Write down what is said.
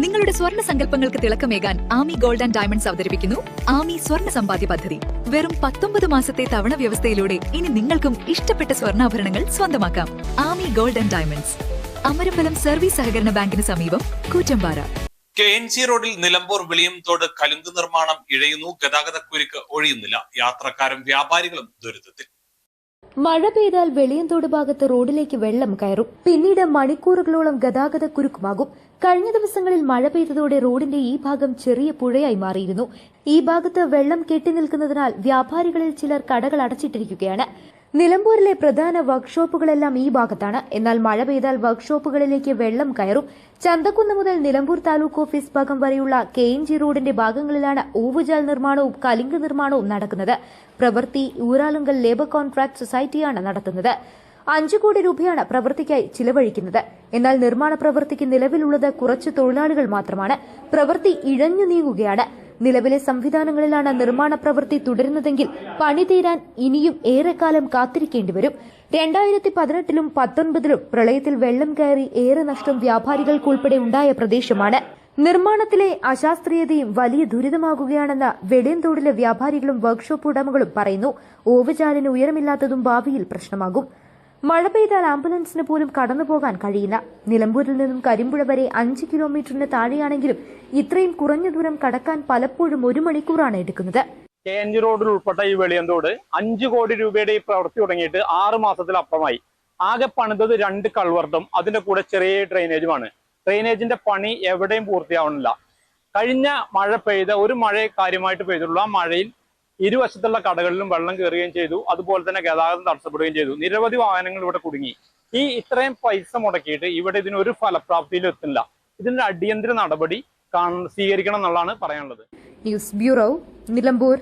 നിങ്ങളുടെ സ്വർണ്ണ സങ്കല്പങ്ങൾക്ക് തിളക്കമേകാൻ Ami gold and diamonds അവതരിപ്പിക്കുന്നു ആമി സ്വർണ്ണ സമ്പാദ്യ പദ്ധതി. വെറും 19 മാസത്തെ തവണ വ്യവസ്ഥയിലൂടെ ഇനി നിങ്ങൾക്കും ഇഷ്ടപ്പെട്ട സ്വർണ്ണാഭരണങ്ങൾ സ്വന്തമാക്കാം. Aami gold and diamonds, Amarambalam service സഹകരണ ബാങ്കിന് സമീപം, കൂറ്റമ്പാറ. KNG റോഡിൽ നിലമ്പൂർ വെളിയംതോട് കലുങ്ക് നിർമ്മാണം ഇഴയുന്നു. ഗതാഗതക്കുരുക്ക് ഒഴിയുന്നില്ല. യാത്രക്കാരും വ്യാപാരികളും ദുരിതത്തിൽ. മഴ പെയ്താൽ വെളിയന്തോട് ഭാഗത്ത് റോഡിലേക്ക് വെള്ളം കയറും. പിന്നീട് മണിക്കൂറുകളോളം ഗതാഗതക്കുരുക്കുമാകും. കഴിഞ്ഞ ദിവസങ്ങളിൽ മഴ പെയ്തതോടെ റോഡിന്റെ ഈ ഭാഗം ചെറിയ പുഴയായി മാറിയിരുന്നു. ഈ ഭാഗത്ത് വെള്ളം കെട്ടിനിൽക്കുന്നതിനാൽ വ്യാപാരികളിൽ ചിലർ കടകൾ അടച്ചിട്ടിരിക്കുകയാണ്. നിലമ്പൂരിലെ പ്രധാന വർക്ക്ഷോപ്പുകളെല്ലാം ഈ ഭാഗത്താണ്. എന്നാൽ മഴ പെയ്താൽ വർക്ക്ഷോപ്പുകളിലേക്ക് വെള്ളം കയറും. ചന്തക്കുന്ന് മുതൽ നിലമ്പൂർ താലൂക്ക് ഓഫീസ് ഭാഗം വരെയുള്ള KNG റോഡിന്റെ ഭാഗങ്ങളിലാണ് ഓവുചാൽ നിർമ്മാണവും കലുങ്ക് നിർമ്മാണവും നടക്കുന്നത്. പ്രവൃത്തി ഊരാളുങ്കൽ ലേബർ കോൺട്രാക്ട് സൊസൈറ്റിയാണ് നടത്തുന്നത്. 5 കോടി രൂപയാണ് പ്രവൃത്തിക്കായി ചിലവഴിക്കുന്നത്. എന്നാൽ നിർമ്മാണ പ്രവൃത്തിക്ക് നിലവിലുള്ളത് കുറച്ച് തൊഴിലാളികൾ മാത്രമാണ്. പ്രവൃത്തി ഇഴഞ്ഞു നീങ്ങുകയാണ്. നിലവിലെ സംവിധാനങ്ങളിലാണ് നിർമ്മാണ പ്രവൃത്തി തുടരുന്നതെങ്കിൽ പണി തീരാൻ ഇനിയും ഏറെക്കാലം കാത്തിരിക്കേണ്ടി വരും. 2018-ലും 2019-ലും പ്രളയത്തിൽ വെള്ളം കയറി ഏറെ നഷ്ടം വ്യാപാരികൾക്കുൾപ്പെടെ ഉണ്ടായ പ്രദേശമാണ്. നിർമ്മാണത്തിലെ അശാസ്ത്രീയതയും വലിയ ദുരിതമാകുകയാണെന്ന് വെളിയന്തോടിലെ വ്യാപാരികളും വർക്ക്ഷോപ്പ് ഉടമകളും പറയുന്നു. ഓവുചാലിന് ഉയരമില്ലാത്തതും ഭാവിയിൽ പ്രശ്നമാകും. മഴ പെയ്താൽ ആംബുലൻസിന് പോലും കടന്നുപോകാൻ കഴിയില്ല. നിലമ്പൂരിൽ നിന്നും കരിമ്പുഴ വരെ 5 കിലോമീറ്ററിന് താഴെയാണെങ്കിലും ഇത്രയും കുറഞ്ഞ ദൂരം കടക്കാൻ പലപ്പോഴും 1 മണിക്കൂറാണ് എടുക്കുന്നത്. KNG റോഡിൽ ഉൾപ്പെട്ട ഈ വെളിയന്തോട് 5 കോടി രൂപയുടെ ഈ പ്രവൃത്തി തുടങ്ങിയിട്ട് 6 മാസത്തിലപ്പുറമായി. ആകെ പണിതത് 2 കൾവർട്ടും അതിന്റെ കൂടെ ചെറിയ ഡ്രെയിനേജുമാണ്. ഡ്രെയിനേജിന്റെ പണി എവിടെയും പൂർത്തിയാവുന്നില്ല. കഴിഞ്ഞ മഴ പെയ്ത ഒരു മഴ കാര്യമായിട്ട് പെയ്തിട്ടുള്ള ആ മഴയിൽ ഇരുവശത്തുള്ള കടകളിലും വെള്ളം കയറുകയും ചെയ്തു. അതുപോലെ തന്നെ ഗതാഗതം തടസ്സപ്പെടുകയും ചെയ്തു. നിരവധി വാഹനങ്ങൾ ഇവിടെ കുടുങ്ങി. ഇത്രയും പൈസ മുടക്കിയിട്ട് ഇവിടെ ഇതിനൊരു ഫലപ്രാപ്തിയിലും എത്തുന്നില്ല. ഇതിന്റെ അടിയന്തര നടപടി സ്വീകരിക്കണം എന്നുള്ളതാണ് പറയാനുള്ളത്. News bureau, Nilambur.